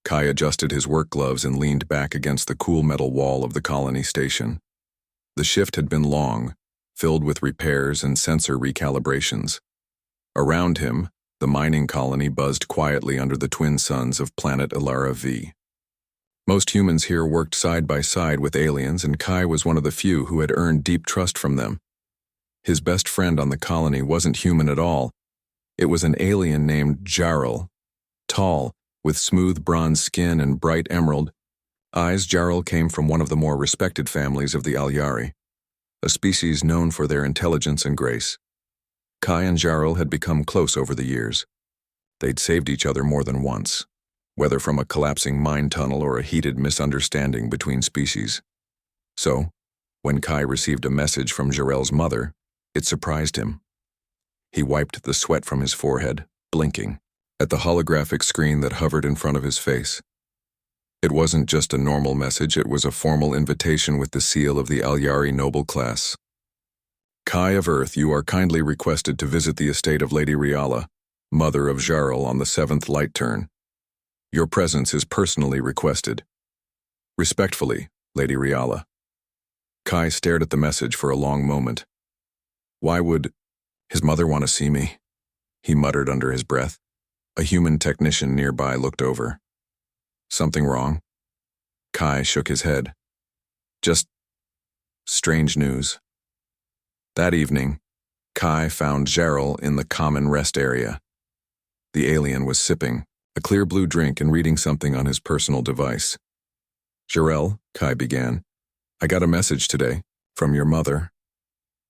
Kai adjusted his work gloves and leaned back against the cool metal wall of the colony station. The shift had been long, filled with repairs and sensor recalibrations. Around him, the mining colony buzzed quietly under the twin suns of planet Ilara V. Most humans here worked side by side with aliens, and Kai was one of the few who had earned deep trust from them. His best friend on the colony wasn't human at all. It was an alien named Jarl. Tall, with smooth bronze skin and bright emerald eyes, Jarl came from one of the more respected families of the Alyari, a species known for their intelligence and grace. Kai and Jarl had become close over the years. They'd saved each other more than once, whether from a collapsing mine tunnel or a heated misunderstanding between species. So, when Kai received a message from Jarl's mother, it surprised him. He wiped the sweat from his forehead, blinking at the holographic screen that hovered in front of his face. It wasn't just a normal message, it was a formal invitation with the seal of the Alyari noble class. Kai of Earth, you are kindly requested to visit the estate of Lady Riala, mother of Jarl, on the 7th light turn. Your presence is personally requested. Respectfully, Lady Riala. Kai stared at the message for a long moment. Why would his mother want to see me? He muttered under his breath. A human technician nearby looked over. Something wrong? Kai shook his head. Just strange news. That evening, Kai found Jarl in the common rest area. The alien was sipping a clear blue drink and reading something on his personal device. Jarl, Kai began, I got a message today, from your mother.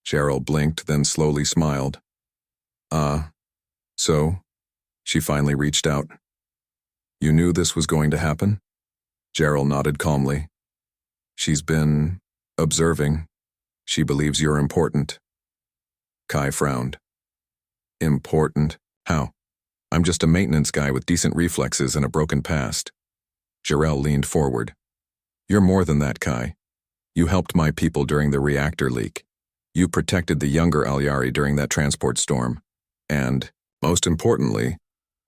Jarl blinked, then slowly smiled. So? She finally reached out. You knew this was going to happen? Jarl nodded calmly. She's been observing. She believes you're important. Kai frowned. Important? How? I'm just a maintenance guy with decent reflexes and a broken past. Jarl leaned forward. You're more than that, Kai. You helped my people during the reactor leak. You protected the younger Alyari during that transport storm. And, most importantly,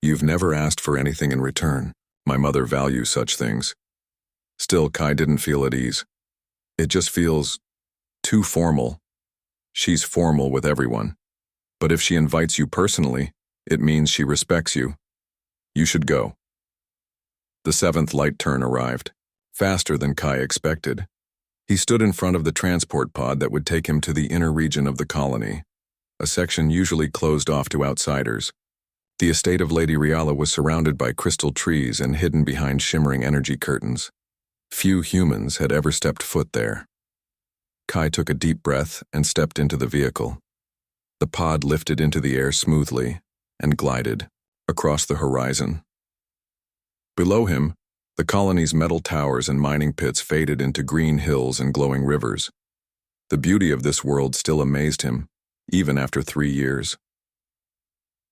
you've never asked for anything in return. My mother values such things. Still, Kai didn't feel at ease. It just feels too formal. She's formal with everyone. But if she invites you personally, it means she respects you. You should go. The 7th light turn arrived, faster than Kai expected. He stood in front of the transport pod that would take him to the inner region of the colony, a section usually closed off to outsiders. The estate of Lady Riala was surrounded by crystal trees and hidden behind shimmering energy curtains. Few humans had ever stepped foot there. Kai took a deep breath and stepped into the vehicle. The pod lifted into the air smoothly and glided across the horizon. Below him, the colony's metal towers and mining pits faded into green hills and glowing rivers. The beauty of this world still amazed him, even after 3 years.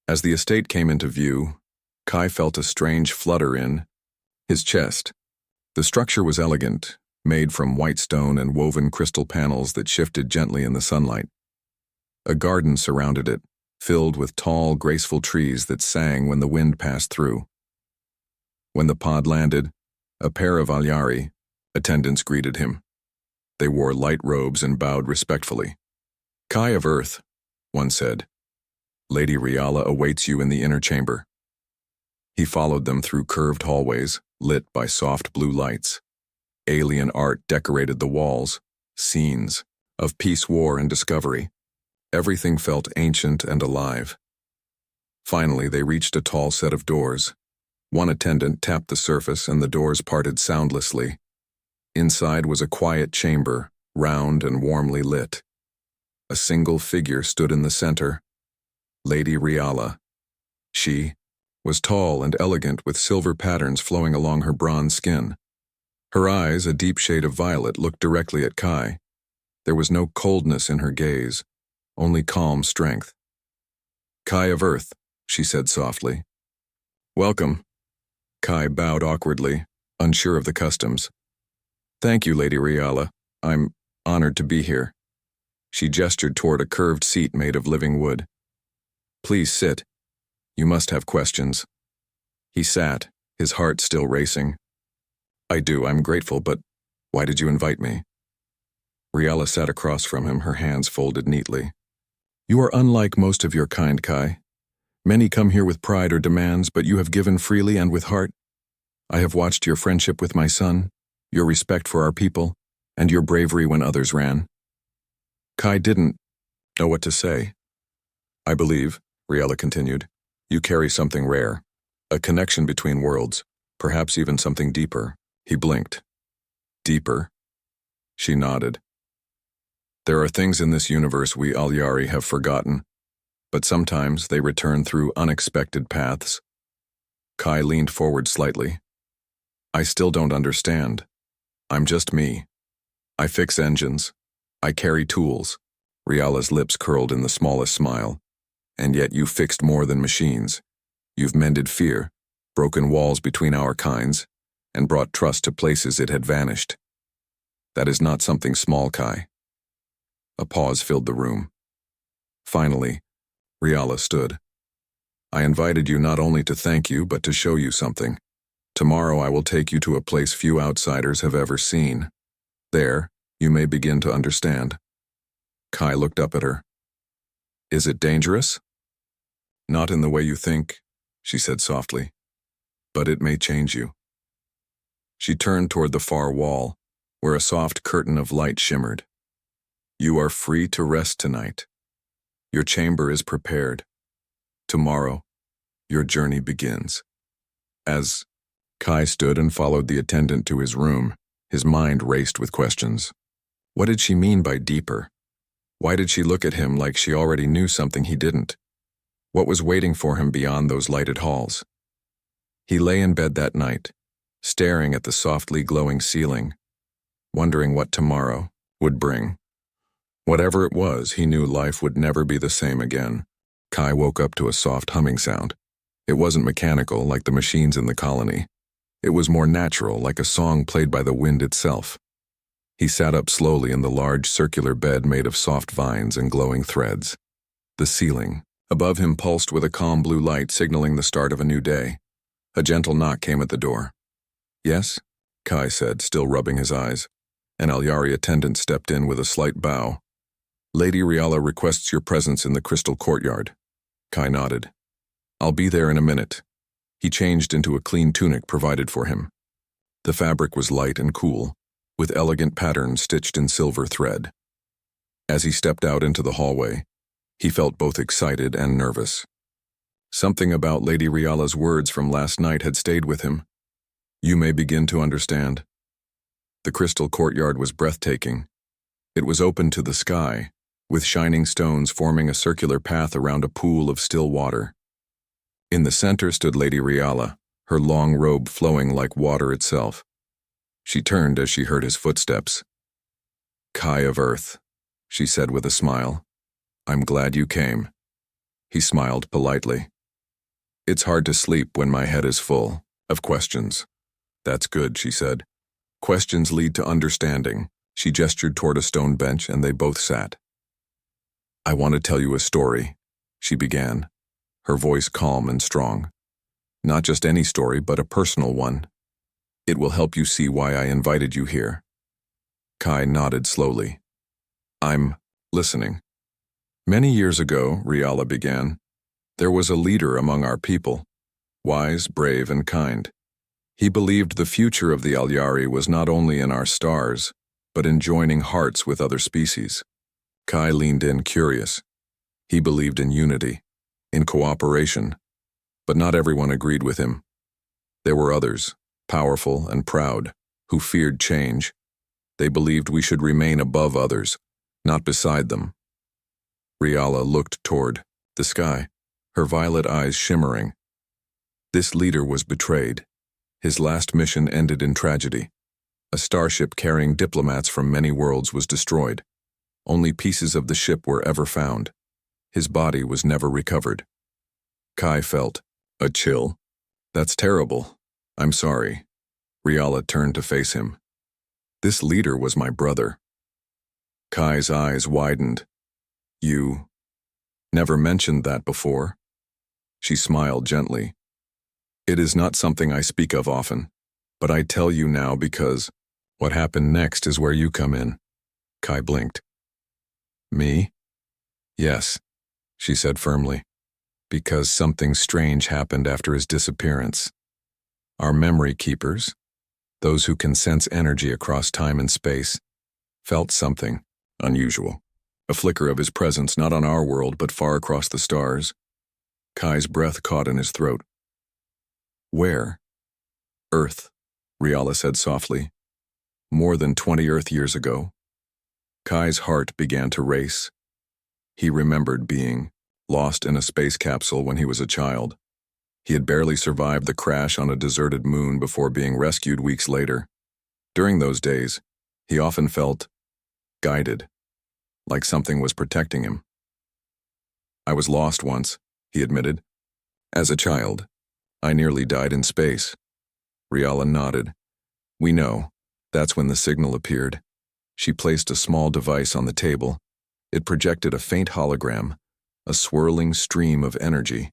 As the estate came into view, Kai felt a strange flutter in his chest. The structure was elegant, made from white stone and woven crystal panels that shifted gently in the sunlight. A garden surrounded it, filled with tall, graceful trees that sang when the wind passed through. When the pod landed, a pair of Alyari attendants greeted him. They wore light robes and bowed respectfully. Kai of Earth, one said. Lady Riala awaits you in the inner chamber. He followed them through curved hallways, lit by soft blue lights. Alien art decorated the walls, scenes of peace, war, and discovery. Everything felt ancient and alive. Finally, they reached a tall set of doors. One attendant tapped the surface and the doors parted soundlessly. Inside was a quiet chamber, round and warmly lit. A single figure stood in the center. Lady Riala. She was tall and elegant with silver patterns flowing along her bronze skin. Her eyes, a deep shade of violet, looked directly at Kai. There was no coldness in her gaze, only calm strength. Kai of Earth, she said softly. Welcome. Kai bowed awkwardly, unsure of the customs. Thank you, Lady Riala. I'm honored to be here. She gestured toward a curved seat made of living wood. Please sit. You must have questions. He sat, his heart still racing. I do, I'm grateful, but why did you invite me? Riala sat across from him, her hands folded neatly. You are unlike most of your kind, Kai. Many come here with pride or demands, but you have given freely and with heart. I have watched your friendship with my son, your respect for our people, and your bravery when others ran. Kai didn't know what to say. I believe, Riala continued, you carry something rare, a connection between worlds, perhaps even something deeper. He blinked. Deeper? She nodded. There are things in this universe we Alyari have forgotten, but sometimes they return through unexpected paths. Kai leaned forward slightly. I still don't understand. I'm just me. I fix engines. I carry tools. Riala's lips curled in the smallest smile. And yet you fixed more than machines. You've mended fear, broken walls between our kinds, and brought trust to places it had vanished. That is not something small, Kai. A pause filled the room. Finally, Riala stood. I invited you not only to thank you, but to show you something. Tomorrow I will take you to a place few outsiders have ever seen. There, you may begin to understand. Kai looked up at her. Is it dangerous? Not in the way you think, she said softly. But it may change you. She turned toward the far wall, where a soft curtain of light shimmered. You are free to rest tonight. Your chamber is prepared. Tomorrow, your journey begins. As Kai stood and followed the attendant to his room, his mind raced with questions. What did she mean by deeper? Why did she look at him like she already knew something he didn't? What was waiting for him beyond those lighted halls? He lay in bed that night, staring at the softly glowing ceiling, wondering what tomorrow would bring. Whatever it was, he knew life would never be the same again. Kai woke up to a soft humming sound. It wasn't mechanical like the machines in the colony. It was more natural, like a song played by the wind itself. He sat up slowly in the large circular bed made of soft vines and glowing threads. The ceiling above him pulsed with a calm blue light, signaling the start of a new day. A gentle knock came at the door. Yes? Kai said, still rubbing his eyes. An Alyari attendant stepped in with a slight bow. Lady Riala requests your presence in the crystal courtyard. Kai nodded. I'll be there in a minute. He changed into a clean tunic provided for him. The fabric was light and cool, with elegant patterns stitched in silver thread. As he stepped out into the hallway, he felt both excited and nervous. Something about Lady Riala's words from last night had stayed with him. You may begin to understand. The crystal courtyard was breathtaking. It was open to the sky, with shining stones forming a circular path around a pool of still water. In the center stood Lady Riala, her long robe flowing like water itself. She turned as she heard his footsteps. Kai of Earth, she said with a smile. I'm glad you came. He smiled politely. It's hard to sleep when my head is full of questions. That's good, she said. Questions lead to understanding. She gestured toward a stone bench and they both sat. I want to tell you a story, she began, her voice calm and strong. Not just any story, but a personal one. It will help you see why I invited you here. Kai nodded slowly. I'm listening. Many years ago, Riala began, there was a leader among our people, wise, brave, and kind. He believed the future of the Alyari was not only in our stars, but in joining hearts with other species. Kai leaned in, curious. He believed in unity, in cooperation, but not everyone agreed with him. There were others, powerful and proud, who feared change. They believed we should remain above others, not beside them. Riala looked toward the sky, her violet eyes shimmering. This leader was betrayed. His last mission ended in tragedy. A starship carrying diplomats from many worlds was destroyed. Only pieces of the ship were ever found. His body was never recovered. Kai felt a chill. That's terrible. I'm sorry. Riala turned to face him. This leader was my brother. Kai's eyes widened. You never mentioned that before? She smiled gently. It is not something I speak of often, but I tell you now because what happened next is where you come in. Kai blinked. Me? Yes, she said firmly, because something strange happened after his disappearance. Our memory keepers, those who can sense energy across time and space, felt something unusual. A flicker of his presence not on our world but far across the stars. Kai's breath caught in his throat. Where? Earth, Riala said softly. More than 20 Earth years ago. Kai's heart began to race. He remembered being lost in a space capsule when he was a child. He had barely survived the crash on a deserted moon before being rescued weeks later. During those days, he often felt guided, like something was protecting him. I was lost once, he admitted. As a child, I nearly died in space. Riala nodded. We know. That's when the signal appeared. She placed a small device on the table. It projected a faint hologram, a swirling stream of energy.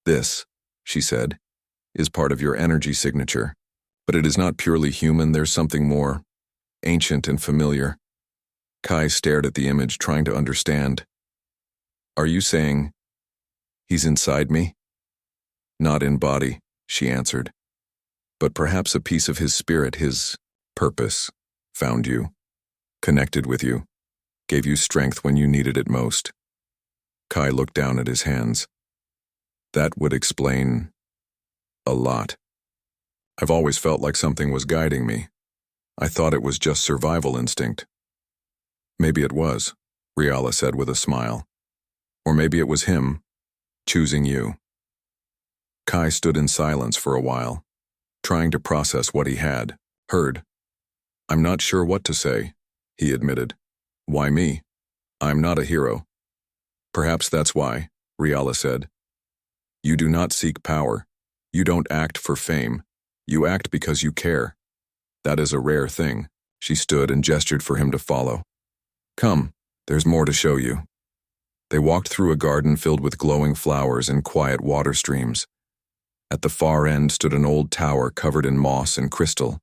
This, she said, is part of your energy signature. But it is not purely human, there's something more ancient and familiar. Kai stared at the image, trying to understand. Are you saying he's inside me? Not in body, she answered. But perhaps a piece of his spirit, his purpose, found you, connected with you, gave you strength when you needed it most. Kai looked down at his hands. That would explain a lot. I've always felt like something was guiding me. I thought it was just survival instinct. Maybe it was, Riala said with a smile. Or maybe it was him, choosing you. Kai stood in silence for a while, trying to process what he had heard. I'm not sure what to say, he admitted. Why me? I'm not a hero. Perhaps that's why, Riala said. You do not seek power. You don't act for fame. You act because you care. That is a rare thing. She stood and gestured for him to follow. Come, there's more to show you. They walked through a garden filled with glowing flowers and quiet water streams. At the far end stood an old tower covered in moss and crystal.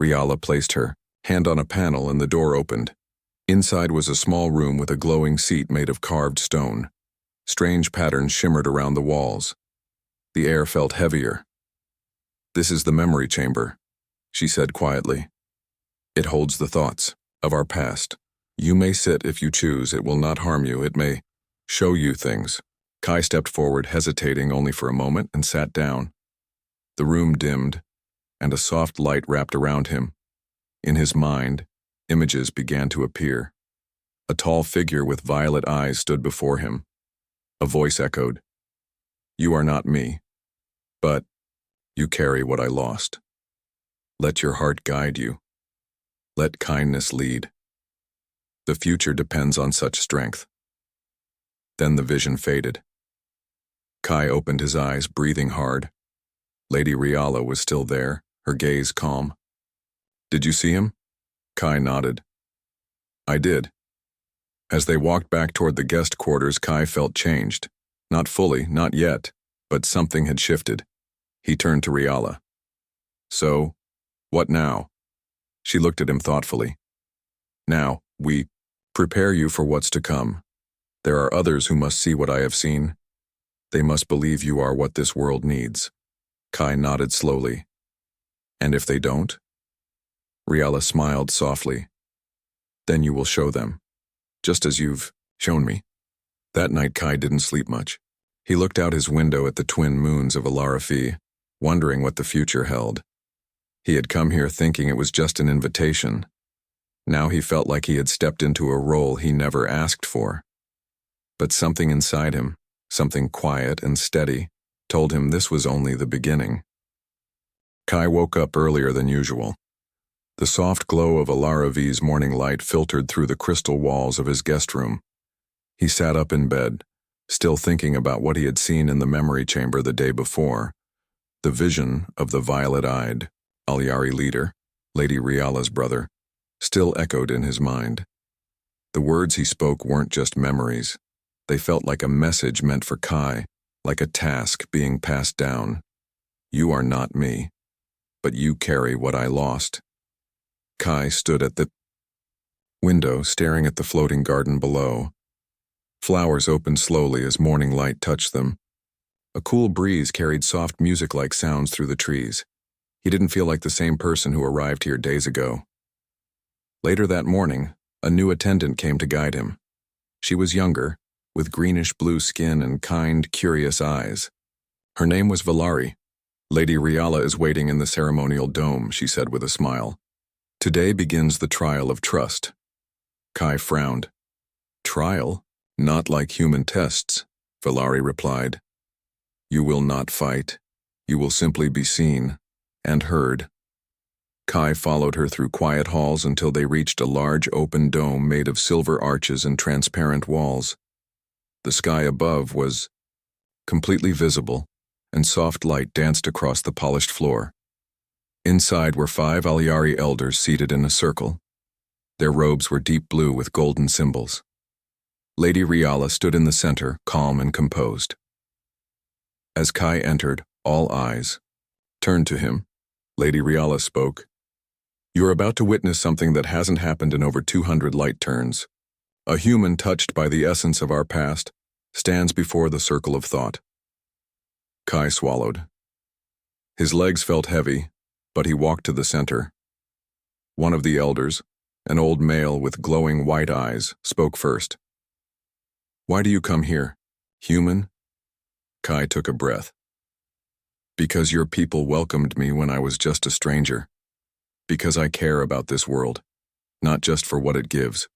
Riala placed her hand on a panel and the door opened. Inside was a small room with a glowing seat made of carved stone. Strange patterns shimmered around the walls. The air felt heavier. This is the memory chamber, she said quietly. It holds the thoughts of our past. You may sit if you choose. It will not harm you. It may show you things. Kai stepped forward, hesitating only for a moment, and sat down. The room dimmed, and a soft light wrapped around him. In his mind, images began to appear. A tall figure with violet eyes stood before him. A voice echoed, You are not me, but you carry what I lost. Let your heart guide you. Let kindness lead. The future depends on such strength. Then the vision faded. Kai opened his eyes, breathing hard. Lady Riala was still there, her gaze calm. Did you see him? Kai nodded. I did. As they walked back toward the guest quarters, Kai felt changed. Not fully, not yet, but something had shifted. He turned to Riala. So, what now? She looked at him thoughtfully. Now, we prepare you for what's to come. There are others who must see what I have seen. They must believe you are what this world needs. Kai nodded slowly. And if they don't? Riala smiled softly. Then you will show them, just as you've shown me. That night Kai didn't sleep much. He looked out his window at the twin moons of Alarafi, wondering what the future held. He had come here thinking it was just an invitation. Now he felt like he had stepped into a role he never asked for. But something inside him, something quiet and steady, told him this was only the beginning. Kai woke up earlier than usual. The soft glow of Alaravi's morning light filtered through the crystal walls of his guest room. He sat up in bed, still thinking about what he had seen in the memory chamber the day before. The vision of the violet-eyed Alyari leader, Lady Riala's brother, still echoed in his mind. The words he spoke weren't just memories. They felt like a message meant for Kai, like a task being passed down. You are not me, but you carry what I lost. Kai stood at the window, staring at the floating garden below. Flowers opened slowly as morning light touched them. A cool breeze carried soft music-like sounds through the trees. He didn't feel like the same person who arrived here days ago. Later that morning, a new attendant came to guide him. She was younger, with greenish-blue skin and kind, curious eyes. Her name was Valari. Lady Riala is waiting in the ceremonial dome, she said with a smile. Today begins the trial of trust. Kai frowned. Trial? Not like human tests, Valari replied. You will not fight. You will simply be seen and heard. Kai followed her through quiet halls until they reached a large open dome made of silver arches and transparent walls. The sky above was completely visible, and soft light danced across the polished floor. Inside were 5 Alyari elders seated in a circle. Their robes were deep blue with golden symbols. Lady Riala stood in the center, calm and composed. As Kai entered, all eyes turned to him. Lady Riala spoke. You are about to witness something that hasn't happened in over 200 light turns. A human touched by the essence of our past stands before the circle of thought. Kai swallowed. His legs felt heavy, but he walked to the center. One of the elders, an old male with glowing white eyes, spoke first. Why do you come here, human? Kai took a breath. Because your people welcomed me when I was just a stranger. Because I care about this world, not just for what it gives,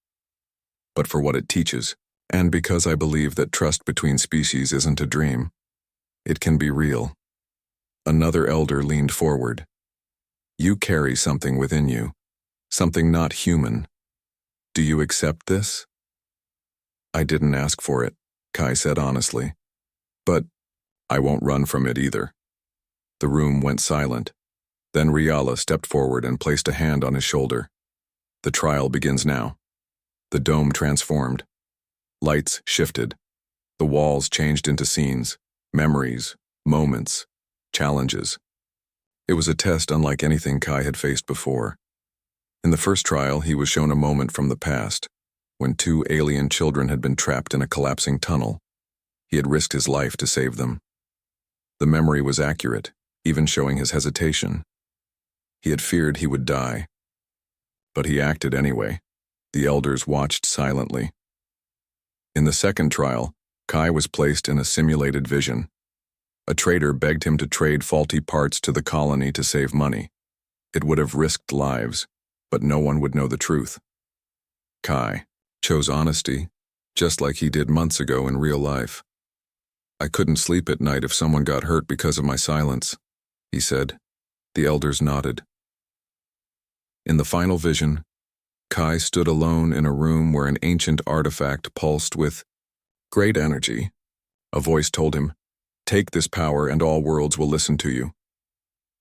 but for what it teaches, and because I believe that trust between species isn't a dream. It can be real. Another elder leaned forward. You carry something within you, something not human. Do you accept this? I didn't ask for it, Kai said honestly. But I won't run from it either. The room went silent. Then Riala stepped forward and placed a hand on his shoulder. The trial begins now. The dome transformed. Lights shifted. The walls changed into scenes, memories, moments, challenges. It was a test unlike anything Kai had faced before. In the first trial, he was shown a moment from the past, when 2 alien children had been trapped in a collapsing tunnel. He had risked his life to save them. The memory was accurate, even showing his hesitation. He had feared he would die. But he acted anyway. The elders watched silently. In the second trial, Kai was placed in a simulated vision. A trader begged him to trade faulty parts to the colony to save money. It would have risked lives, but no one would know the truth. Kai chose honesty, just like he did months ago in real life. I couldn't sleep at night if someone got hurt because of my silence, he said. The elders nodded. In the final vision, Kai stood alone in a room where an ancient artifact pulsed with great energy. A voice told him, "Take this power and all worlds will listen to you."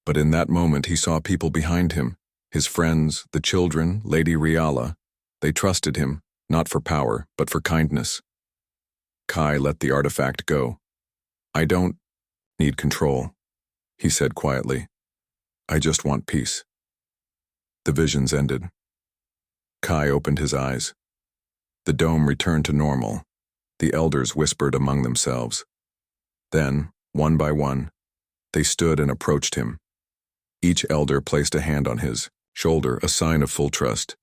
But in that moment he saw people behind him, his friends, the children, Lady Riala. They trusted him, not for power, but for kindness. Kai let the artifact go. I don't need control, he said quietly. I just want peace. The visions ended. Kai opened his eyes. The dome returned to normal. The elders whispered among themselves. Then, one by one, they stood and approached him. Each elder placed a hand on his shoulder, a sign of full trust.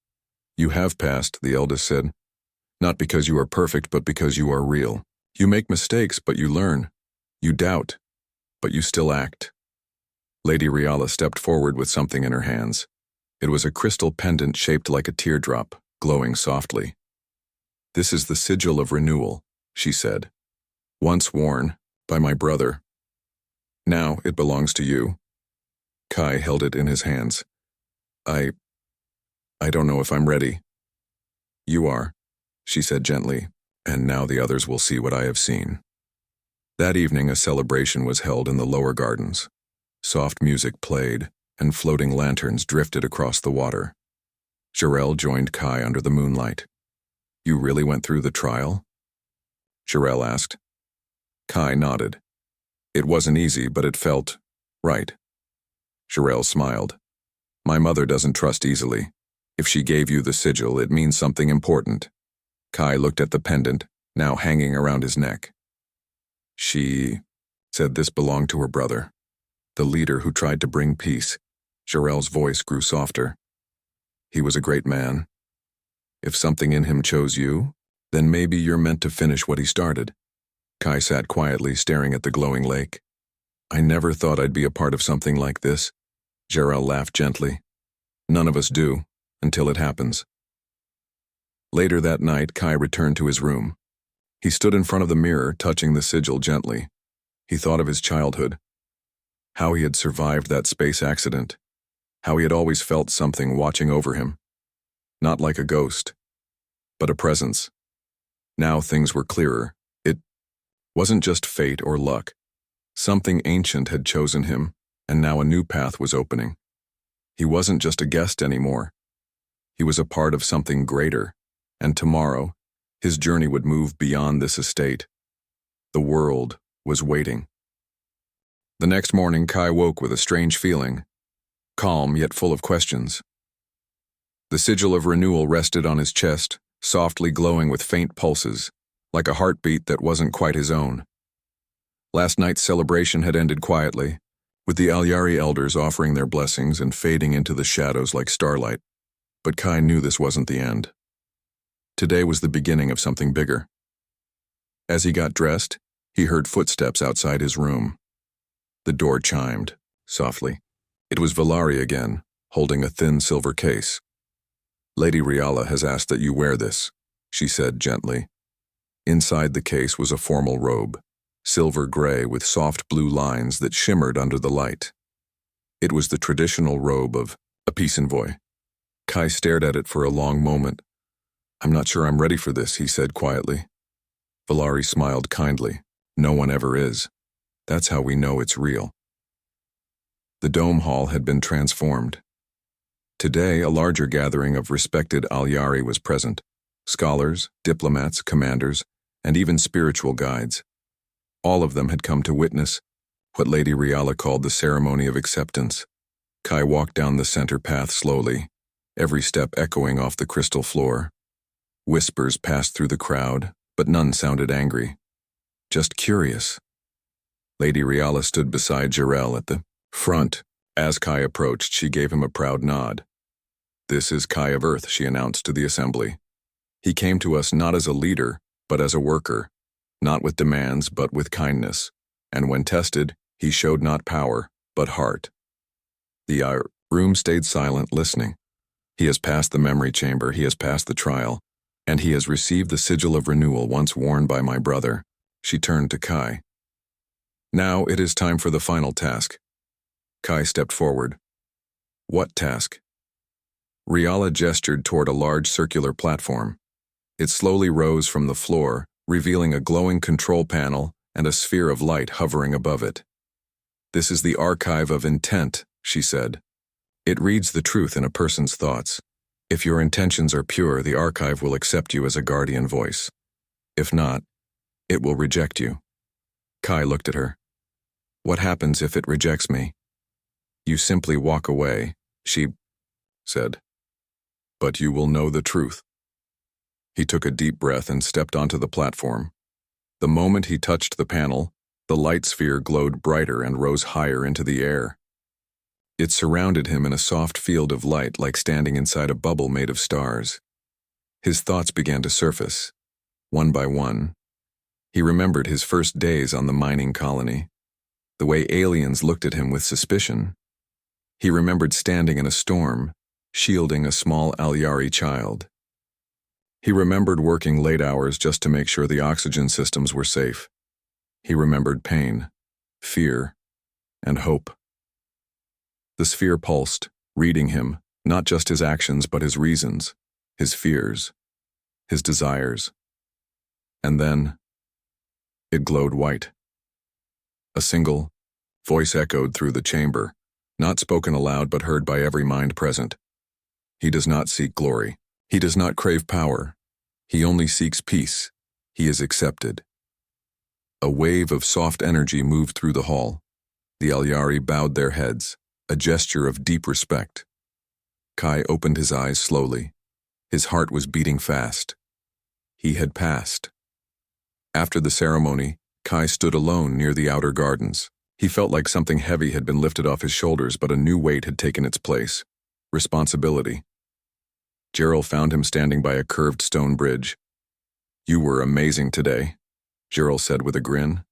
You have passed, the eldest said. Not because you are perfect, but because you are real. You make mistakes, but you learn. You doubt, but you still act. Lady Riala stepped forward with something in her hands. It was a crystal pendant shaped like a teardrop, glowing softly. This is the sigil of renewal, she said. Once worn by my brother. Now it belongs to you. Kai held it in his hands. I don't know if I'm ready. You are, she said gently, and now the others will see what I have seen. That evening a celebration was held in the lower gardens. Soft music played, and floating lanterns drifted across the water. Jarell joined Kai under the moonlight. You really went through the trial? Jarell asked. Kai nodded. It wasn't easy, but it felt Right. Jarrell smiled. My mother doesn't trust easily. If she gave you the sigil, it means something important. Kai looked at the pendant, now hanging around his neck. She said this belonged to her brother, the leader who tried to bring peace. Jarrell's voice grew softer. He was a great man. If something in him chose you, then maybe you're meant to finish what he started. Kai sat quietly, staring at the glowing lake. I never thought I'd be a part of something like this. Jarrell laughed gently. None of us do, until it happens. Later that night, Kai returned to his room. He stood in front of the mirror, touching the sigil gently. He thought of his childhood, how he had survived that space accident, how he had always felt something watching over him. Not like a ghost, but a presence. Now things were clearer. It wasn't just fate or luck. Something ancient had chosen him, and now a new path was opening. He wasn't just a guest anymore. He was a part of something greater, and tomorrow, his journey would move beyond this estate. The world was waiting. The next morning, Kai woke with a strange feeling, calm yet full of questions. The sigil of renewal rested on his chest, softly glowing with faint pulses, like a heartbeat that wasn't quite his own. Last night's celebration had ended quietly, with the Alyari elders offering their blessings and fading into the shadows like starlight. But Kai knew this wasn't the end. Today was the beginning of something bigger. As he got dressed, he heard footsteps outside his room. The door chimed, softly. It was Valari again, holding a thin silver case. Lady Riala has asked that you wear this, she said gently. Inside the case was a formal robe, silver gray with soft blue lines that shimmered under the light. It was the traditional robe of a peace envoy. Kai stared at it for a long moment. I'm not sure I'm ready for this, he said quietly. Valari smiled kindly. No one ever is. That's how we know it's real. The dome hall had been transformed. Today, a larger gathering of respected Alyari was present. Scholars, diplomats, commanders, and even spiritual guides. All of them had come to witness what Lady Riala called the ceremony of acceptance. Kai walked down the center path slowly, every step echoing off the crystal floor. Whispers passed through the crowd, but none sounded angry. Just curious. Lady Riala stood beside Jarrell at the front. As Kai approached, she gave him a proud nod. This is Kai of Earth, she announced to the assembly. He came to us not as a leader, but as a worker, not with demands, but with kindness. And when tested, he showed not power, but heart. The room stayed silent, listening. He has passed the memory chamber, he has passed the trial, and he has received the sigil of renewal once worn by my brother. She turned to Kai. Now it is time for the final task. Kai stepped forward. What task? Riala gestured toward a large circular platform. It slowly rose from the floor, revealing a glowing control panel and a sphere of light hovering above it. This is the archive of intent, she said. It reads the truth in a person's thoughts. If your intentions are pure, the archive will accept you as a guardian voice. If not, it will reject you. Kai looked at her. What happens if it rejects me? You simply walk away, she said. But you will know the truth. He took a deep breath and stepped onto the platform. The moment he touched the panel, the light sphere glowed brighter and rose higher into the air. It surrounded him in a soft field of light like standing inside a bubble made of stars. His thoughts began to surface, one by one. He remembered his first days on the mining colony, the way aliens looked at him with suspicion. He remembered standing in a storm, shielding a small Alyari child. He remembered working late hours just to make sure the oxygen systems were safe. He remembered pain, fear, and hope. The sphere pulsed, reading him, not just his actions but his reasons, his fears, his desires. And then, it glowed white. A single voice echoed through the chamber, not spoken aloud but heard by every mind present. He does not seek glory. He does not crave power. He only seeks peace. He is accepted. A wave of soft energy moved through the hall. The Alyari bowed their heads, a gesture of deep respect. Kai opened his eyes slowly. His heart was beating fast. He had passed. After the ceremony, Kai stood alone near the outer gardens. He felt like something heavy had been lifted off his shoulders, but a new weight had taken its place. Responsibility. Gerald found him standing by a curved stone bridge. "You were amazing today," Gerald said with a grin.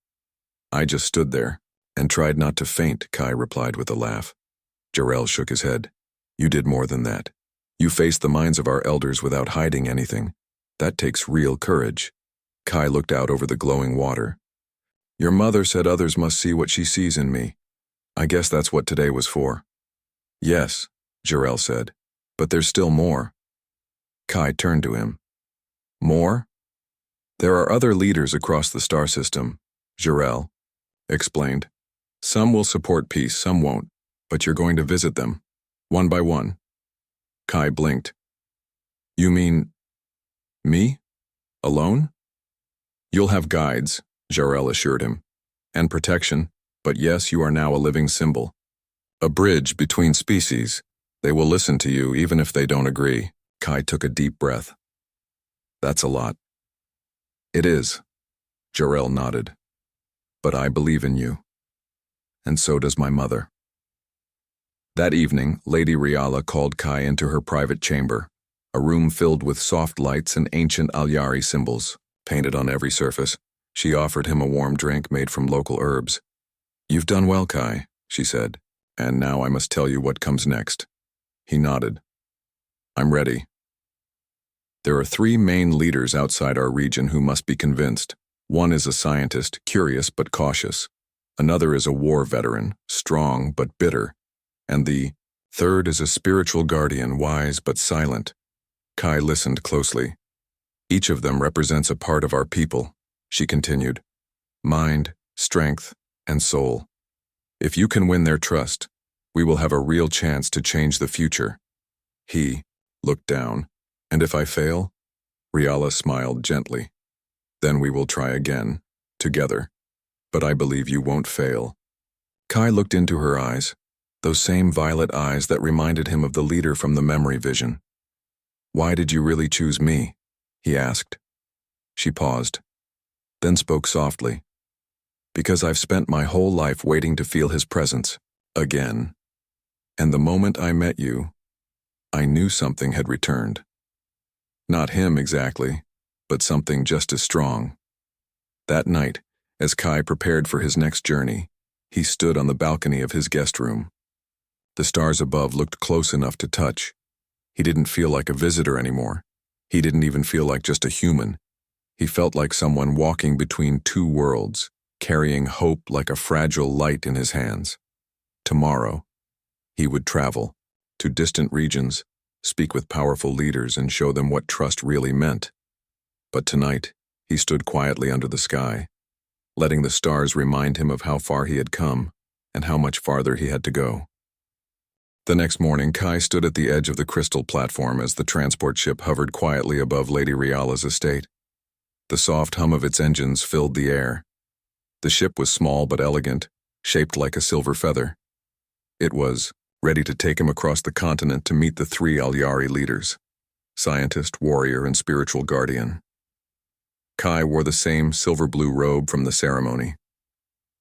"I just stood there and tried not to faint," Kai replied with a laugh. Gerald shook his head. "You did more than that. You faced the minds of our elders without hiding anything. That takes real courage." Kai looked out over the glowing water. "Your mother said others must see what she sees in me. I guess that's what today was for." "Yes," Gerald said, "but there's still more." Kai turned to him. "More? There are other leaders across the star system," Gerald explained. "Some will support peace, some won't, but you're going to visit them, one by one." Kai blinked. "You mean me? Alone?" "You'll have guides," Jarrell assured him, "and protection, but yes, you are now a living symbol. A bridge between species. They will listen to you even if they don't agree." Kai took a deep breath. "That's a lot." "It is," Jarrell nodded. "But I believe in you. And so does my mother." That evening, Lady Riala called Kai into her private chamber, a room filled with soft lights and ancient Alyari symbols, painted on every surface. She offered him a warm drink made from local herbs. "You've done well, Kai," she said, "and now I must tell you what comes next." He nodded. "I'm ready." There are 3 main leaders outside our region who must be convinced. One is a scientist, curious but cautious. Another is a war veteran, strong but bitter. And the third is a spiritual guardian, wise but silent. Kai listened closely. "Each of them represents a part of our people," she continued. "Mind, strength, and soul. If you can win their trust, we will have a real chance to change the future." He looked down. "And if I fail?" Riala smiled gently. "Then we will try again, together. But I believe you won't fail." Kai looked into her eyes, those same violet eyes that reminded him of the leader from the memory vision. "Why did you really choose me?" he asked. She paused, then spoke softly. "Because I've spent my whole life waiting to feel his presence, again. And the moment I met you, I knew something had returned. Not him exactly, but something just as strong." That night, as Kai prepared for his next journey, he stood on the balcony of his guest room. The stars above looked close enough to touch. He didn't feel like a visitor anymore. He didn't even feel like just a human. He felt like someone walking between 2 worlds, carrying hope like a fragile light in his hands. Tomorrow, he would travel to distant regions, speak with powerful leaders, and show them what trust really meant. But tonight, he stood quietly under the sky, letting the stars remind him of how far he had come and how much farther he had to go. The next morning, Kai stood at the edge of the crystal platform as the transport ship hovered quietly above Lady Riala's estate. The soft hum of its engines filled the air. The ship was small but elegant, shaped like a silver feather. It was ready to take him across the continent to meet the 3 Alyari leaders: scientist, warrior, and spiritual guardian. Kai wore the same silver-blue robe from the ceremony.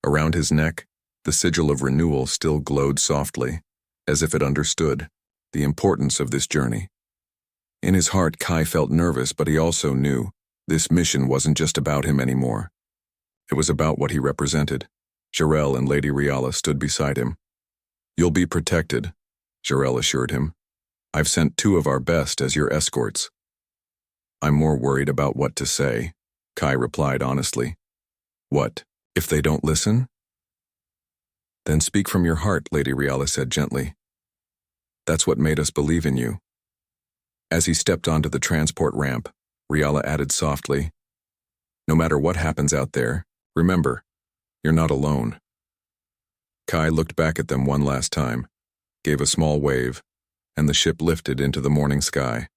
Around his neck, the sigil of renewal still glowed softly, as if it understood the importance of this journey. In his heart, Kai felt nervous, but he also knew this mission wasn't just about him anymore. It was about what he represented. Jarrell and Lady Riala stood beside him. "You'll be protected," Jarrell assured him. "I've sent 2 of our best as your escorts." "I'm more worried about what to say," Kai replied honestly. "What, if they don't listen?" "Then speak from your heart," Lady Riala said gently. "That's what made us believe in you." As he stepped onto the transport ramp, Riala added softly, "No matter what happens out there, remember, you're not alone." Kai looked back at them one last time, gave a small wave, and the ship lifted into the morning sky.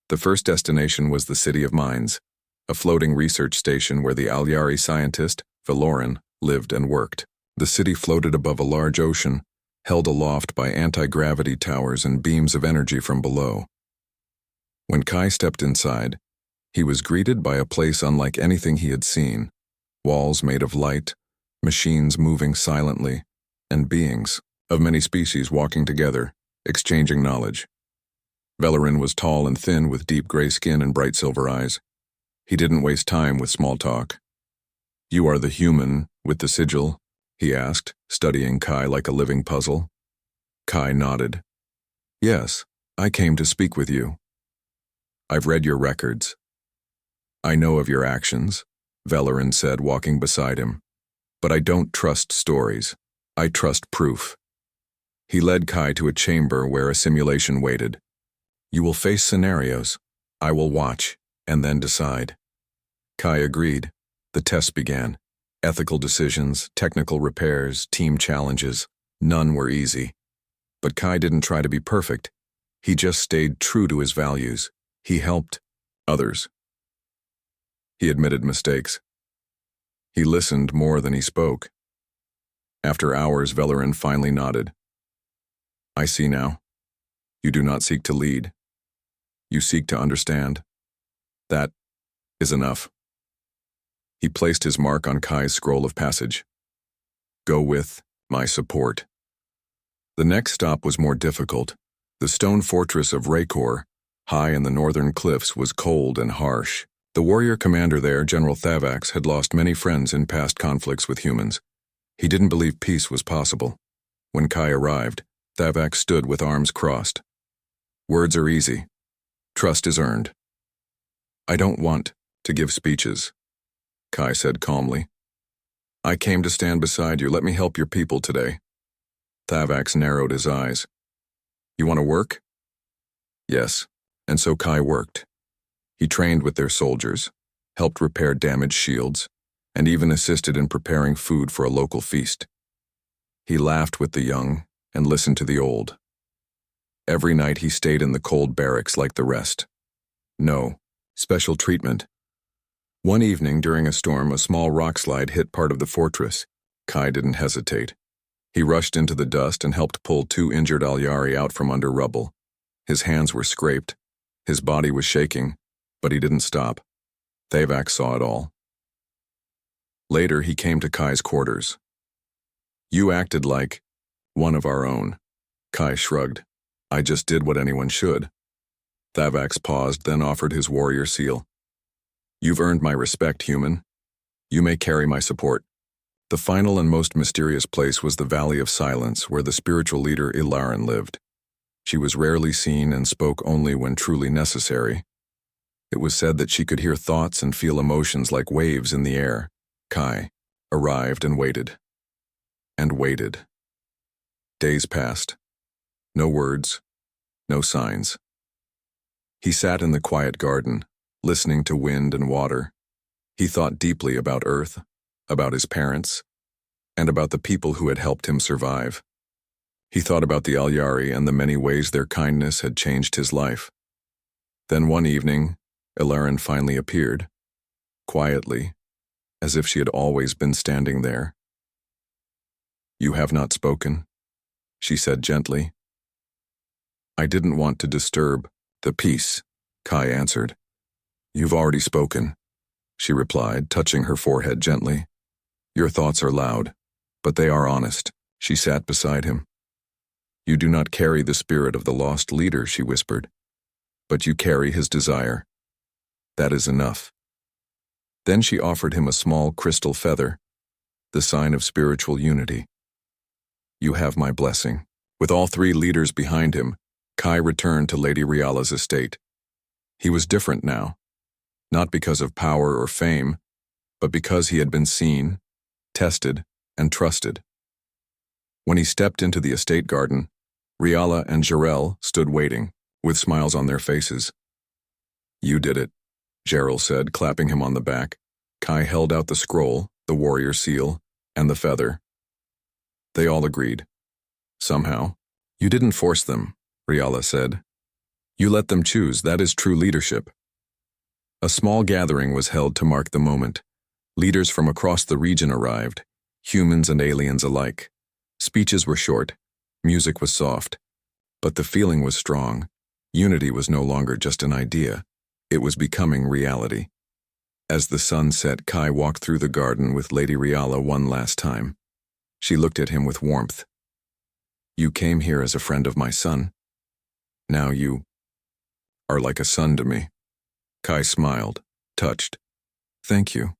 The first destination was the City of Mines, a floating research station where the Alyari scientist, Valoran, lived and worked. The city floated above a large ocean, held aloft by anti-gravity towers and beams of energy from below. When Kai stepped inside, he was greeted by a place unlike anything he had seen. Walls made of light, machines moving silently, and beings of many species walking together, exchanging knowledge. Velerin was tall and thin with deep gray skin and bright silver eyes. He didn't waste time with small talk. "You are the human with the sigil?" he asked, studying Kai like a living puzzle. Kai nodded. "Yes, I came to speak with you. I've read your records. I know of your actions," Velerin said, walking beside him. "But I don't trust stories. I trust proof." He led Kai to a chamber where a simulation waited. "You will face scenarios. I will watch, and then decide." Kai agreed. The test began. Ethical decisions, technical repairs, team challenges. None were easy. But Kai didn't try to be perfect. He just stayed true to his values. He helped others. He admitted mistakes. He listened more than he spoke. After hours, Velerin finally nodded. "I see now. You do not seek to lead. You seek to understand. That is enough." He placed his mark on Kai's scroll of passage. "Go with my support." The next stop was more difficult. The stone fortress of Raykor, high in the northern cliffs, was cold and harsh. The warrior commander there, General Thavax, had lost many friends in past conflicts with humans. He didn't believe peace was possible. When Kai arrived, Thavax stood with arms crossed. "Words are easy. Trust is earned." "I don't want to give speeches," Kai said calmly. "I came to stand beside you. Let me help your people today." Thavax narrowed his eyes. "You want to work?" Yes, and so Kai worked. He trained with their soldiers, helped repair damaged shields, and even assisted in preparing food for a local feast. He laughed with the young and listened to the old. Every night he stayed in the cold barracks like the rest. No special treatment. One evening during a storm, a small rock slide hit part of the fortress. Kai didn't hesitate. He rushed into the dust and helped pull 2 injured Alyari out from under rubble. His hands were scraped. His body was shaking, but he didn't stop. Thavax saw it all. Later, he came to Kai's quarters. "You acted like one of our own." Kai shrugged. "I just did what anyone should." Thavax paused, then offered his warrior seal. "You've earned my respect, human. You may carry my support." The final and most mysterious place was the Valley of Silence, where the spiritual leader Ilarin lived. She was rarely seen and spoke only when truly necessary. It was said that she could hear thoughts and feel emotions like waves in the air. Kai arrived and waited. And waited. Days passed. No words, no signs. He sat in the quiet garden, listening to wind and water. He thought deeply about Earth, about his parents, and about the people who had helped him survive. He thought about the Alyari and the many ways their kindness had changed his life. Then one evening, Ilarin finally appeared, quietly, as if she had always been standing there. "You have not spoken," she said gently. "I didn't want to disturb the peace," Kai answered. "You've already spoken," she replied, touching her forehead gently. "Your thoughts are loud, but they are honest." She sat beside him. "You do not carry the spirit of the lost leader," she whispered, "but you carry his desire. That is enough." Then she offered him a small crystal feather, the sign of spiritual unity. "You have my blessing." With all 3 leaders behind him, Kai returned to Lady Riala's estate. He was different now, not because of power or fame, but because he had been seen, tested, and trusted. When he stepped into the estate garden, Riala and Jarell stood waiting, with smiles on their faces. "You did it," Jarell said, clapping him on the back. Kai held out the scroll, the warrior seal, and the feather. They all agreed. Somehow. "You didn't force them," Riala said. "You let them choose. That is true leadership." A small gathering was held to mark the moment. Leaders from across the region arrived, humans and aliens alike. Speeches were short, music was soft, but the feeling was strong. Unity was no longer just an idea, it was becoming reality. As the sun set, Kai walked through the garden with Lady Riala one last time. She looked at him with warmth. "You came here as a friend of my son. Now you are like a son to me." Kai smiled, touched. "Thank you.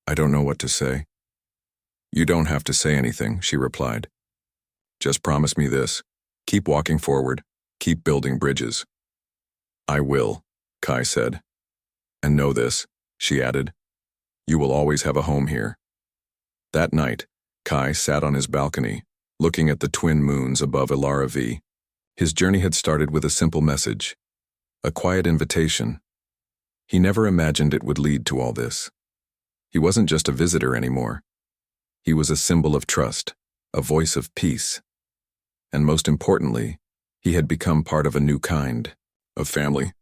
I don't know what to say." "You don't have to say anything," she replied. "Just promise me this. Keep walking forward. Keep building bridges." "I will," Kai said. "And know this," she added. "You will always have a home here." That night, Kai sat on his balcony, looking at the twin moons above Ilara V. His journey had started with a simple message, a quiet invitation. He never imagined it would lead to all this. He wasn't just a visitor anymore. He was a symbol of trust, a voice of peace. And most importantly, he had become part of a new kind of family.